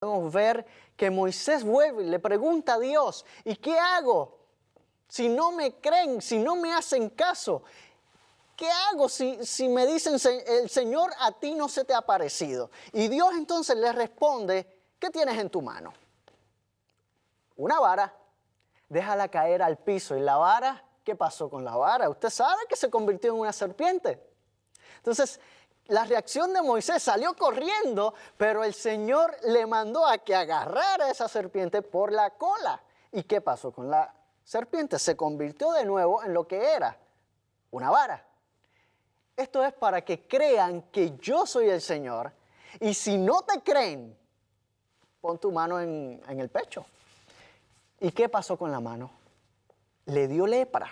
Podemos ver que Moisés vuelve y le pregunta a Dios, ¿y qué hago? Si no me creen, si no me hacen caso, ¿qué hago si me dicen, el Señor a ti no se te ha aparecido? Y Dios entonces le responde, ¿qué tienes en tu mano? Una vara. Déjala caer al piso. ¿Y la vara? ¿Qué pasó con la vara? Usted sabe que se convirtió en una serpiente. Entonces, la reacción de Moisés salió corriendo, pero el Señor le mandó a que agarrara a esa serpiente por la cola. ¿Y qué pasó con la serpiente? Se convirtió de nuevo en lo que era, una vara. Esto es para que crean que yo soy el Señor. Y si no te creen, pon tu mano en el pecho. ¿Y qué pasó con la mano? Le dio lepra.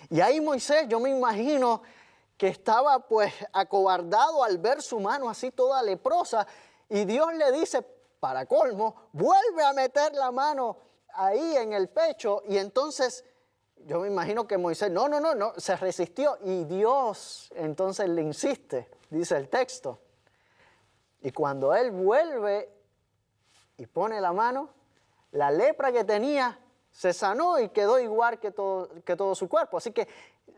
Y ahí Moisés, yo me imagino que estaba pues acobardado al ver su mano así toda leprosa. Y Dios le dice, para colmo, vuelve a meter la mano ahí en el pecho. Y entonces yo me imagino que Moisés, no, se resistió. Y Dios entonces le insiste, dice el texto. Y cuando él vuelve y pone la mano, la lepra que tenía se sanó y quedó igual que todo su cuerpo. Así que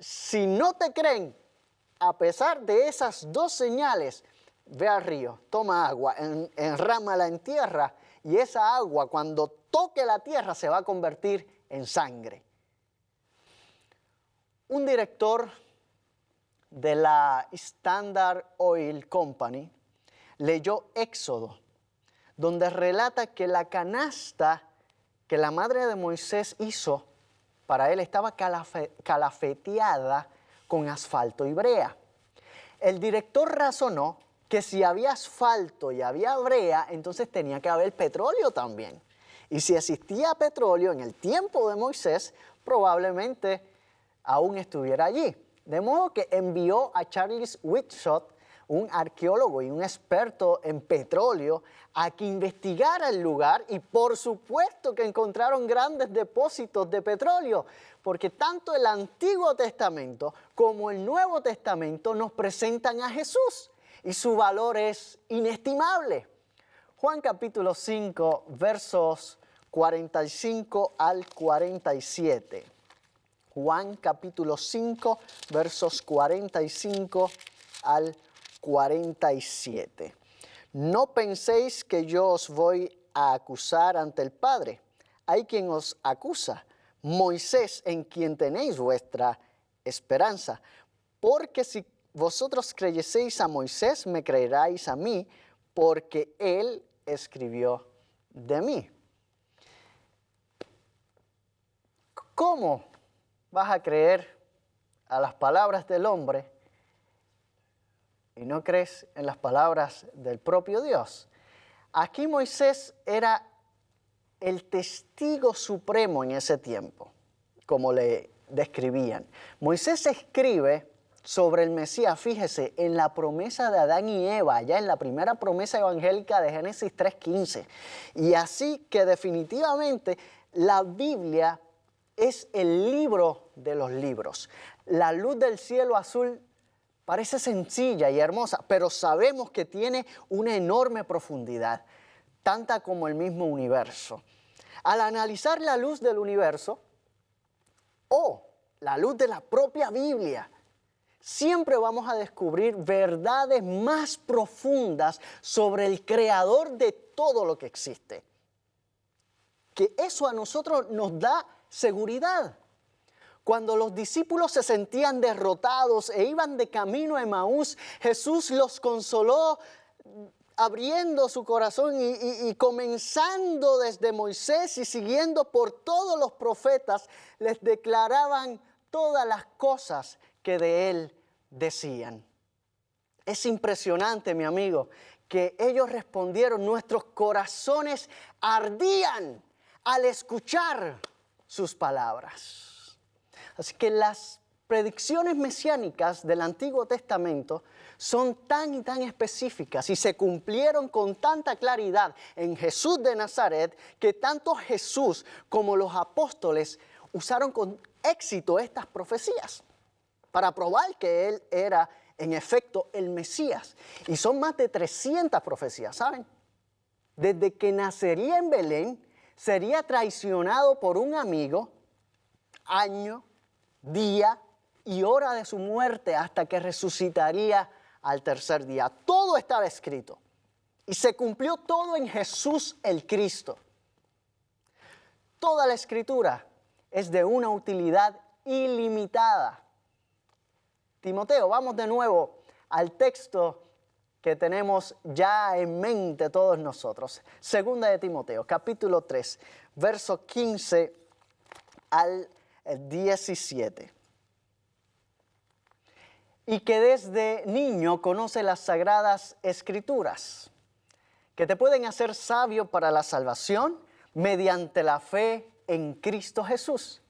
si no te creen, a pesar de esas dos señales, ve al río, toma agua, enrámala en tierra y esa agua cuando toque la tierra se va a convertir en sangre. Un director de la Standard Oil Company leyó Éxodo, donde relata que la canasta que la madre de Moisés hizo para él estaba calafeteada con asfalto y brea. El director razonó que si había asfalto y había brea, entonces tenía que haber petróleo también. Y si existía petróleo en el tiempo de Moisés, probablemente aún estuviera allí. De modo que envió a Charles Whitshot, un arqueólogo y un experto en petróleo, a que investigara el lugar y por supuesto que encontraron grandes depósitos de petróleo, porque tanto el Antiguo Testamento como el Nuevo Testamento nos presentan a Jesús y su valor es inestimable. Juan capítulo 5, versos 45 al 47. Juan capítulo 5, versos 45 al 47. No penséis que yo os voy a acusar ante el Padre. Hay quien os acusa, Moisés, en quien tenéis vuestra esperanza. Porque si vosotros creyeseis a Moisés, me creeráis a mí, porque él escribió de mí. ¿Cómo vas a creer a las palabras del hombre y no crees en las palabras del propio Dios? Aquí Moisés era el testigo supremo en ese tiempo, como le describían. Moisés escribe sobre el Mesías, fíjese, en la promesa de Adán y Eva, ya en la primera promesa evangélica de Génesis 3:15. Y así que definitivamente la Biblia es el libro de los libros. La luz del cielo azul parece sencilla y hermosa, pero sabemos que tiene una enorme profundidad, tanta como el mismo universo. Al analizar la luz del universo, o la luz de la propia Biblia, siempre vamos a descubrir verdades más profundas sobre el creador de todo lo que existe. Que eso a nosotros nos da seguridad. Cuando los discípulos se sentían derrotados e iban de camino a Emaús, Jesús los consoló abriendo su corazón y comenzando desde Moisés y siguiendo por todos los profetas, les declaraban todas las cosas que de él decían. Es impresionante, mi amigo, que ellos respondieron, nuestros corazones ardían al escuchar sus palabras. Así que las predicciones mesiánicas del Antiguo Testamento son tan y tan específicas y se cumplieron con tanta claridad en Jesús de Nazaret que tanto Jesús como los apóstoles usaron con éxito estas profecías para probar que Él era en efecto el Mesías. Y son más de 300 profecías, ¿saben? desde que nacería en Belén, sería traicionado por un amigo, año, día y hora de su muerte, hasta que resucitaría al tercer día. Todo estaba escrito y se cumplió todo en Jesús el Cristo. Toda la Escritura es de una utilidad ilimitada. Timoteo, vamos de nuevo al texto que tenemos ya en mente todos nosotros. Segunda de Timoteo, capítulo 3, versos 15 al 17. Y que desde niño conoce las sagradas Escrituras, que te pueden hacer sabio para la salvación mediante la fe en Cristo Jesús.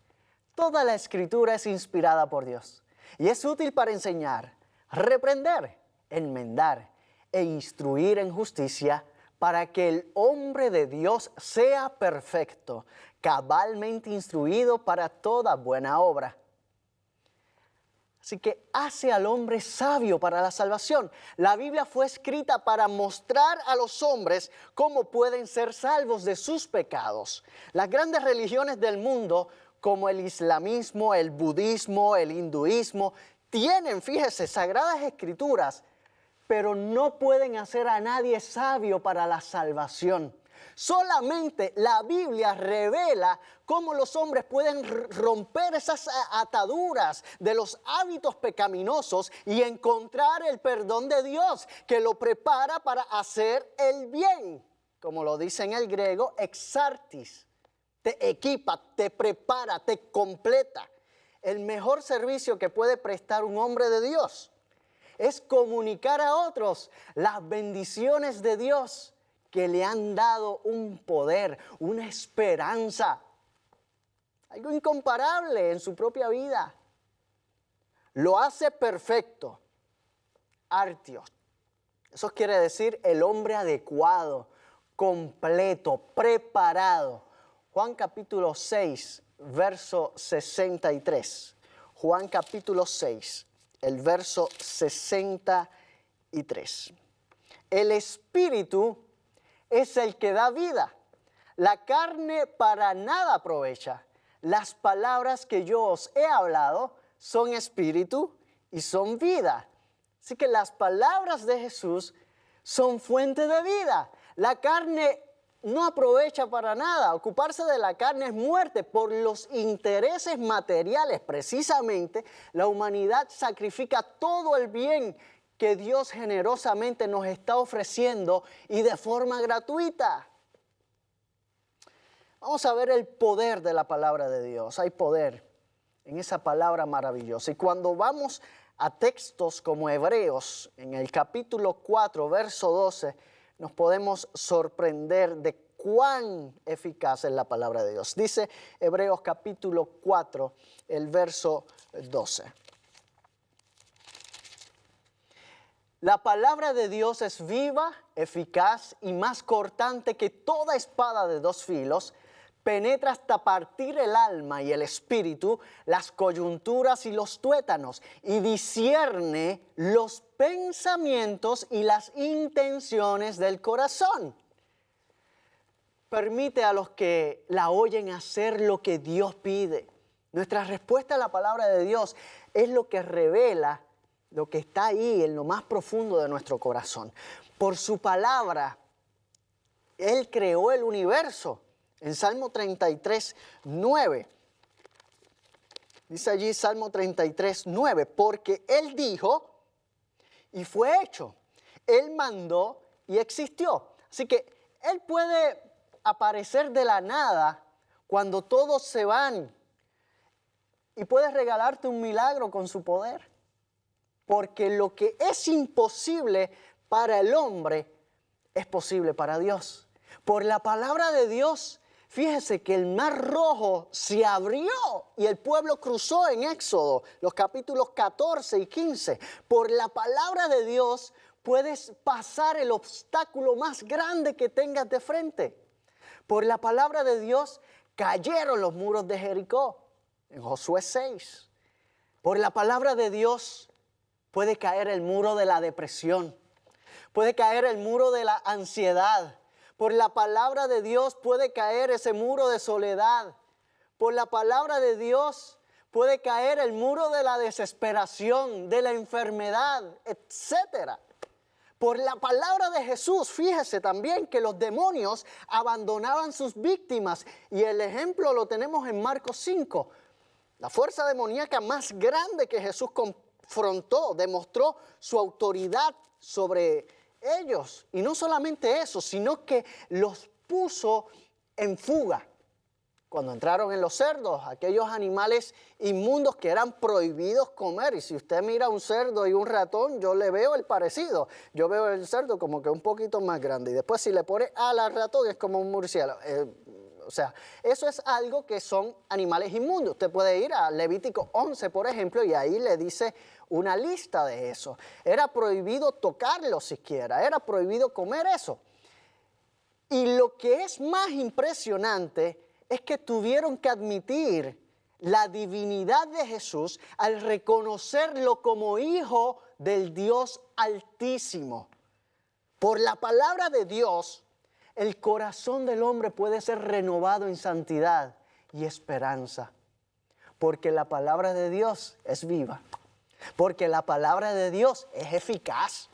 Toda la Escritura es inspirada por Dios y es útil para enseñar, reprender, enmendar e instruir en justicia, para que el hombre de Dios sea perfecto, cabalmente instruido para toda buena obra. Así que hace al hombre sabio para la salvación. La Biblia fue escrita para mostrar a los hombres cómo pueden ser salvos de sus pecados. Las grandes religiones del mundo, como el islamismo, el budismo, el hinduismo, tienen, fíjese, sagradas escrituras, pero no pueden hacer a nadie sabio para la salvación. Solamente la Biblia revela cómo los hombres pueden romper esas ataduras de los hábitos pecaminosos y encontrar el perdón de Dios, que lo prepara para hacer el bien. Como lo dice en el griego, exartis. Te equipa, te prepara, te completa. El mejor servicio que puede prestar un hombre de Dios es comunicar a otros las bendiciones de Dios, que le han dado un poder, una esperanza, algo incomparable en su propia vida. Lo hace perfecto, artios. Eso quiere decir el hombre adecuado, completo, preparado. Juan capítulo 6, verso 63. Juan capítulo 6, el verso 63. El Espíritu es el que da vida. La carne para nada aprovecha. Las palabras que yo os he hablado son espíritu y son vida. Así que las palabras de Jesús son fuente de vida. La carne no aprovecha para nada. Ocuparse de la carne es muerte. Por los intereses materiales, precisamente, la humanidad sacrifica todo el bien que Dios generosamente nos está ofreciendo y de forma gratuita. Vamos a ver el poder de la palabra de Dios. Hay poder en esa palabra maravillosa. Y cuando vamos a textos como Hebreos, en el capítulo 4, verso 12, nos podemos sorprender de cuán eficaz es la palabra de Dios. Dice Hebreos capítulo 4, el verso 12. La palabra de Dios es viva, eficaz y más cortante que toda espada de dos filos. Penetra hasta partir el alma y el espíritu, las coyunturas y los tuétanos, y discierne los pensamientos y las intenciones del corazón. Permite a los que la oyen hacer lo que Dios pide. Nuestra respuesta a la palabra de Dios es lo que revela lo que está ahí en lo más profundo de nuestro corazón. Por su palabra, Él creó el universo. En Salmo 33, 9. Dice allí Salmo 33, 9. Porque Él dijo y fue hecho. Él mandó y existió. Así que Él puede aparecer de la nada cuando todos se van. Y puede regalarte un milagro con su poder. Porque lo que es imposible para el hombre es posible para Dios. Por la palabra de Dios, fíjese que el mar rojo se abrió y el pueblo cruzó en Éxodo, los capítulos 14 y 15. Por la palabra de Dios puedes pasar el obstáculo más grande que tengas de frente. Por la palabra de Dios cayeron los muros de Jericó, en Josué 6. Por la palabra de Dios puede caer el muro de la depresión, puede caer el muro de la ansiedad, Por la palabra de Dios puede caer ese muro de soledad. Por la palabra de Dios puede caer el muro de la desesperación, de la enfermedad, etc. Por la palabra de Jesús, fíjese también que los demonios abandonaban sus víctimas. Y el ejemplo lo tenemos en Marcos 5. La fuerza demoníaca más grande que Jesús confrontó, demostró su autoridad sobre ellos. Y no solamente eso, sino que los puso en fuga. Cuando entraron en los cerdos, aquellos animales inmundos que eran prohibidos comer. Y si usted mira un cerdo y un ratón, yo le veo el parecido. Yo veo el cerdo como que un poquito más grande. Y después si le pone ala al ratón es como un murciélago. O sea, eso es algo que son animales inmundos. Usted puede ir a Levítico 11, por ejemplo, y ahí le dice una lista de eso. Era prohibido tocarlo siquiera, era prohibido comer eso. Y lo que es más impresionante es que tuvieron que admitir la divinidad de Jesús al reconocerlo como hijo del Dios Altísimo. Por la palabra de Dios, el corazón del hombre puede ser renovado en santidad y esperanza. Porque la palabra de Dios es viva. Porque la palabra de Dios es eficaz.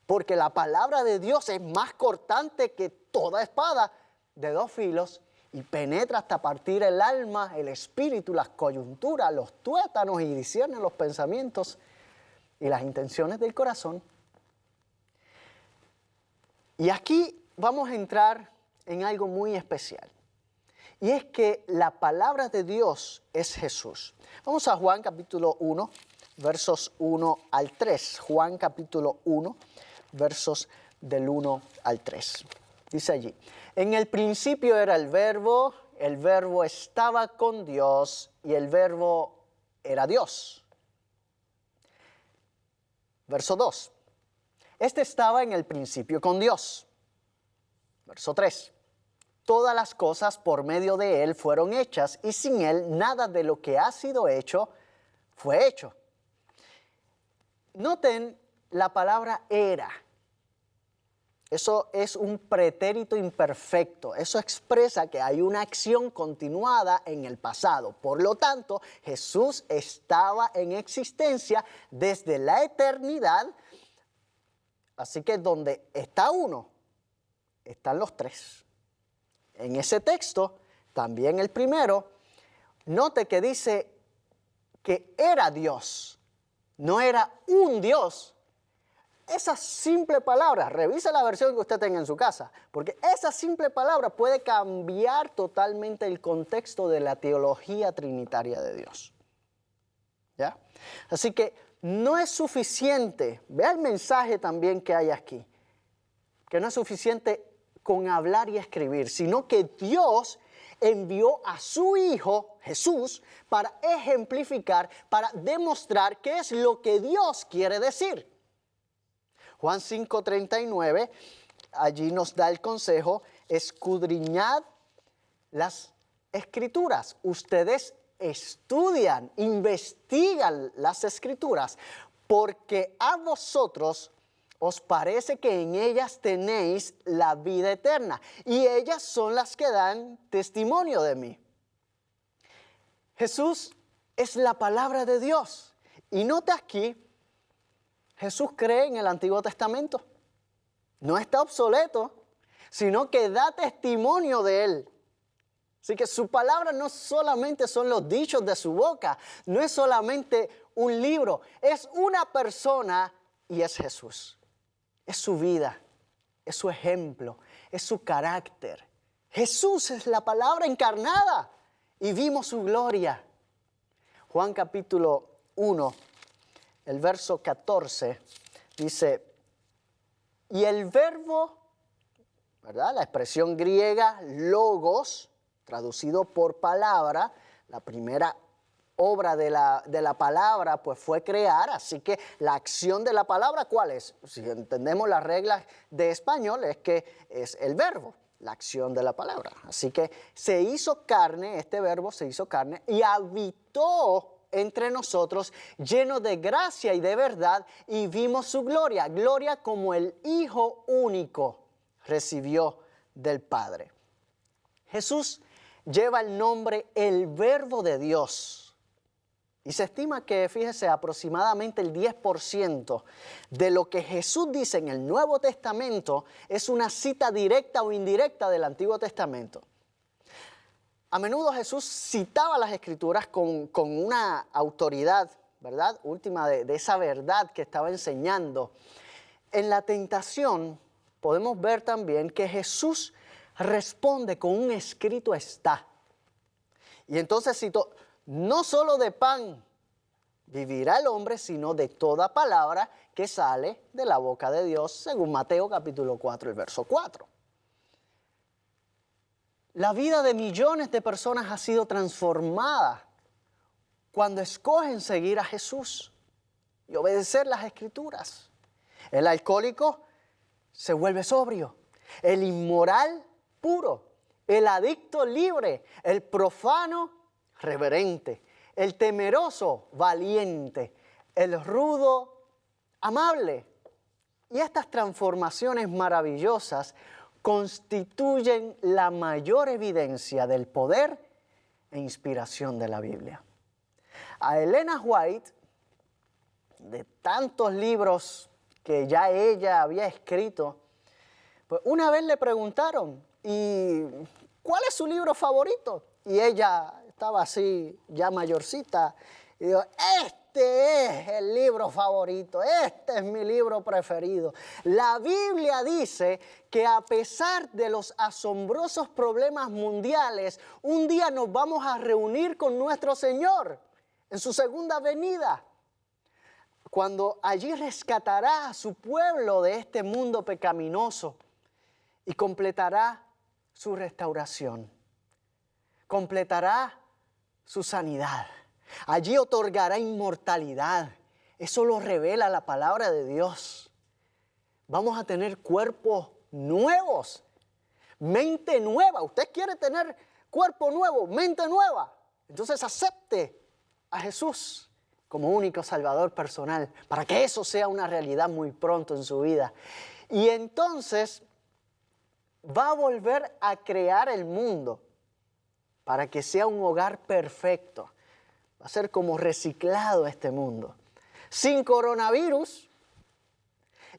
Porque la palabra de Dios es más cortante que toda espada de dos filos y penetra hasta partir el alma, el espíritu, las coyunturas, los tuétanos y discierne los pensamientos y las intenciones del corazón. Y aquí vamos a entrar en algo muy especial. Y es que la palabra de Dios es Jesús. Vamos a Juan capítulo 1, versos 1 al 3. Juan capítulo 1, versos del 1 al 3. Dice allí, en el principio era el verbo estaba con Dios y el verbo era Dios. Verso 2, este estaba en el principio con Dios. Verso 3, todas las cosas por medio de Él fueron hechas y sin Él nada de lo que ha sido hecho fue hecho. Noten la palabra era. Eso es un pretérito imperfecto. Eso expresa que hay una acción continuada en el pasado. Por lo tanto, Jesús estaba en existencia desde la eternidad. Así que donde está uno, están los tres. En ese texto, también el primero, note que dice que era Dios, no era un Dios. Esa simple palabra, revise la versión que usted tenga en su casa, porque esa simple palabra puede cambiar totalmente el contexto de la teología trinitaria de Dios. ¿Ya? Así que no es suficiente, vea el mensaje también que hay aquí, que no es suficiente con hablar y escribir, sino que Dios envió a su Hijo, Jesús, para ejemplificar, para demostrar qué es lo que Dios quiere decir. Juan 5:39, allí nos da el consejo, escudriñad las Escrituras. Ustedes estudian, investigan las Escrituras, porque a vosotros os parece que en ellas tenéis la vida eterna, y ellas son las que dan testimonio de mí. Jesús es la palabra de Dios. Y nota aquí, Jesús cree en el Antiguo Testamento. No está obsoleto, sino que da testimonio de él. Así que su palabra no solamente son los dichos de su boca, no es solamente un libro, es una persona y es Jesús. Es su vida, es su ejemplo, es su carácter. Jesús es la palabra encarnada y vimos su gloria. Juan capítulo 1. El verso 14 dice, y el verbo, ¿verdad? La expresión griega logos, traducido por palabra, la primera obra de la palabra pues fue crear, así que la acción de la palabra, ¿cuál es? Si entendemos las reglas de español, es que es el verbo, la acción de la palabra. Así que se hizo carne, este verbo se hizo carne y habitó entre nosotros, lleno de gracia y de verdad, y vimos su gloria, gloria como el Hijo único recibió del Padre. Jesús lleva el nombre el Verbo de Dios. Y se estima que, fíjese, aproximadamente el 10% de lo que Jesús dice en el Nuevo Testamento es una cita directa o indirecta del Antiguo Testamento. A menudo Jesús citaba las Escrituras con una autoridad, ¿verdad? Última de esa verdad que estaba enseñando. En la tentación podemos ver también que Jesús responde con un escrito está. Y entonces citó, no solo de pan vivirá el hombre, sino de toda palabra que sale de la boca de Dios, según Mateo capítulo 4, el verso 4. La vida de millones de personas ha sido transformada cuando escogen seguir a Jesús y obedecer las Escrituras. El alcohólico se vuelve sobrio, el inmoral puro, el adicto libre, el profano reverente, el temeroso valiente, el rudo amable. Y estas transformaciones maravillosas constituyen la mayor evidencia del poder e inspiración de la Biblia. A Elena White, de tantos libros que ya ella había escrito, pues una vez le preguntaron, ¿y cuál es su libro favorito? Y ella estaba así, ya mayorcita, y dijo, este es el libro favorito, este es mi libro preferido. La Biblia dice que a pesar de los asombrosos problemas mundiales, un día nos vamos a reunir con nuestro Señor en su segunda venida, cuando allí rescatará a su pueblo de este mundo pecaminoso y completará su restauración, completará su sanidad. Allí otorgará inmortalidad. Eso lo revela la palabra de Dios. Vamos a tener cuerpos nuevos, mente nueva. ¿Usted quiere tener cuerpo nuevo, mente nueva? Entonces acepte a Jesús como único Salvador personal, para que eso sea una realidad muy pronto en su vida. Y entonces va a volver a crear el mundo para que sea un hogar perfecto. Va a ser como reciclado este mundo, sin coronavirus,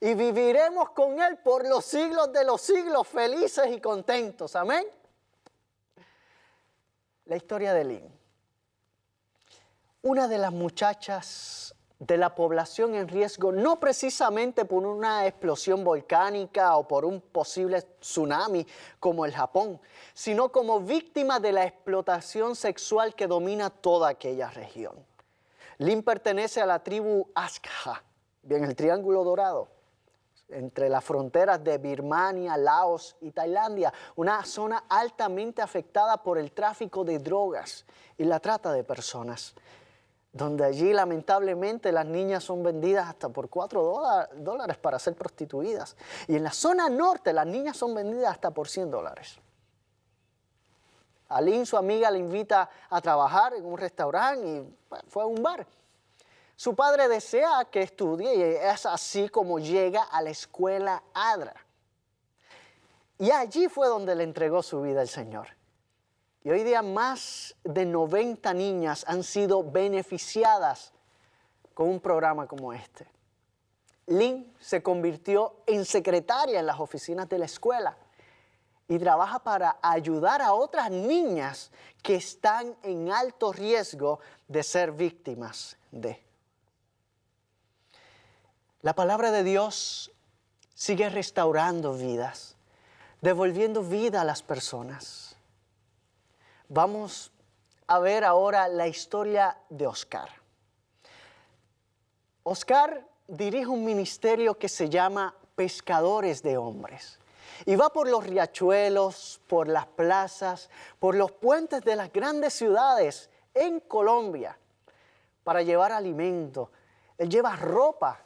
y viviremos con Él por los siglos de los siglos, felices y contentos. Amén. La historia de Lynn. Una de las muchachas de la población en riesgo, no precisamente por una explosión volcánica o por un posible tsunami como el Japón, sino como víctima de la explotación sexual que domina toda aquella región. Lynn pertenece a la tribu Azkha, en el Triángulo Dorado, entre las fronteras de Birmania, Laos y Tailandia, una zona altamente afectada por el tráfico de drogas y la trata de personas, donde allí lamentablemente las niñas son vendidas hasta por $4 para ser prostituidas. Y en la zona norte las niñas son vendidas hasta por $100. A Lynn, su amiga, le invita a trabajar en un restaurante y fue a un bar. Su padre desea que estudie y es así como llega a la escuela ADRA. Y allí fue donde le entregó su vida al Señor. Y hoy día más de 90 niñas han sido beneficiadas con un programa como este. Lynn se convirtió en secretaria en las oficinas de la escuela y trabaja para ayudar a otras niñas que están en alto riesgo de ser víctimas de. La palabra de Dios sigue restaurando vidas, devolviendo vida a las personas. Vamos a ver ahora la historia de Oscar. Oscar dirige un ministerio que se llama Pescadores de Hombres. Y va por los riachuelos, por las plazas, por los puentes de las grandes ciudades en Colombia para llevar alimento. Él lleva ropa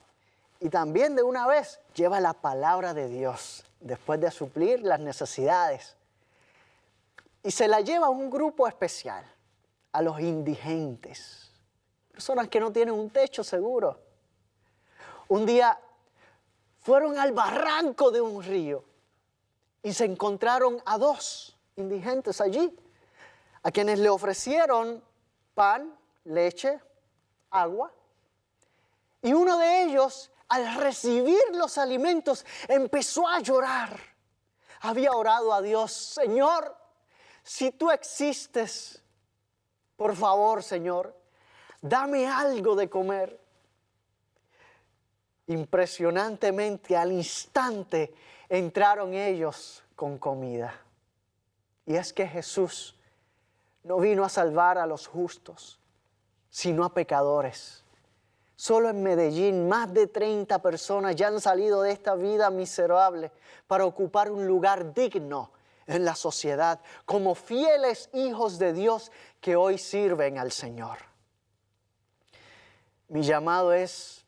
y también de una vez lleva la palabra de Dios después de suplir las necesidades. Y se la lleva a un grupo especial, a los indigentes, personas que no tienen un techo seguro. Un día fueron al barranco de un río y se encontraron a 2 indigentes allí, a quienes le ofrecieron pan, leche, agua. Y uno de ellos, al recibir los alimentos, empezó a llorar. Había orado a Dios: Señor, si tú existes, por favor, Señor, dame algo de comer. Impresionantemente, al instante, entraron ellos con comida. Y es que Jesús no vino a salvar a los justos, sino a pecadores. Solo en Medellín, más de 30 personas ya han salido de esta vida miserable para ocupar un lugar digno en la sociedad, como fieles hijos de Dios que hoy sirven al Señor. Mi llamado es